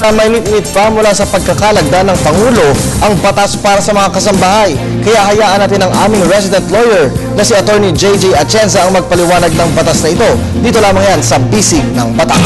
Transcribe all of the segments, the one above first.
Na mainit-init pa mula sa pagkakalagda ng Pangulo ang batas para sa mga kasambahay. Kaya hayaan natin ang aming resident lawyer na si Attorney JJ Atienza ang magpaliwanag ng batas na ito. Dito lamang yan sa Bisig ng Bata.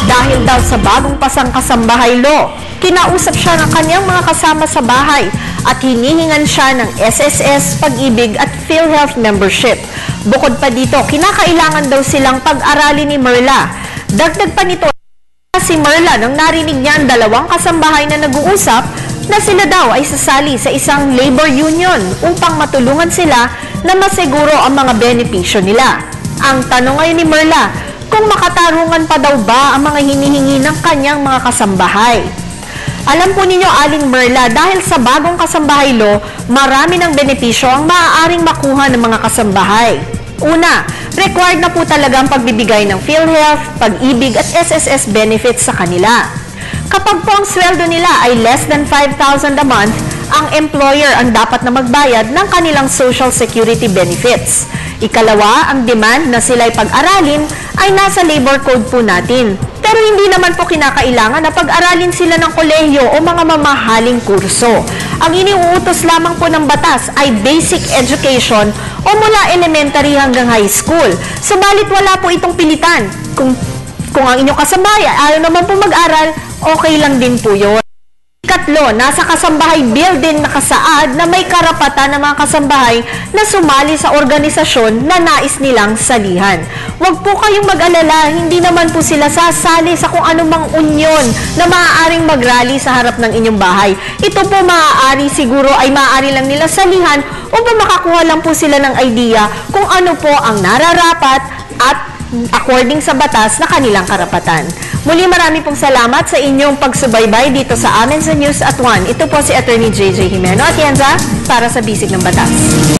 Dahil daw sa bagong pasang kasambahay law, kinausap siya ng kanyang mga kasama sa bahay at hinihingan siya ng SSS, Pag-ibig at PhilHealth membership. Bukod pa dito, kinakailangan daw silang pag-aralin ni Merla. Dagdag pa nito, si Merla nang narinig niya ang dalawang kasambahay na nag-uusap na sila daw ay sasali sa isang labor union upang matulungan sila na masiguro ang mga benepisyo nila. Ang tanong ngayon ni Merla, kung makatarungan pa daw ba ang mga hinihingi ng kanyang mga kasambahay. Alam po ninyo, Aling Merla, dahil sa bagong kasambahay law, marami ng benepisyo ang maaaring makuha ng mga kasambahay. Una, required na po talaga ang pagbibigay ng PhilHealth, Pag-ibig at SSS benefits sa kanila. Kapag po ang sweldo nila ay less than 5,000 a month, ang employer ang dapat na magbayad ng kanilang Social Security benefits. Ikalawa, ang demand na sila'y pag-aralin ay nasa labor code po natin. Pero hindi naman po kinakailangan na pag-aralin sila ng kolehiyo o mga mamahaling kurso. Ang iniuutos lamang po ng batas ay basic education o mula elementary hanggang high school. Subalit wala po itong pilitan. Kung ang inyong kasambahay ayaw naman po mag-aral, okay lang din po yun. Ikatlo, nasa kasambahay bill din nakasaad na may karapatan ng mga kasambahay na sumali sa organisasyon na nais nilang salihan. Huwag po kayong mag-alala, hindi naman po sila sasali sa kung anumang unyon na maaaring mag-rally sa harap ng inyong bahay. Ito po maaari siguro ay maaari lang nila salihan upang makakuha lang po sila ng idea kung ano po ang nararapat at according sa batas na kanilang karapatan. Muli marami pong salamat sa inyong pagsubaybay dito sa amin sa News at 1. Ito po si Attorney JJ Jimeno Atienza para sa Bisig ng Batas.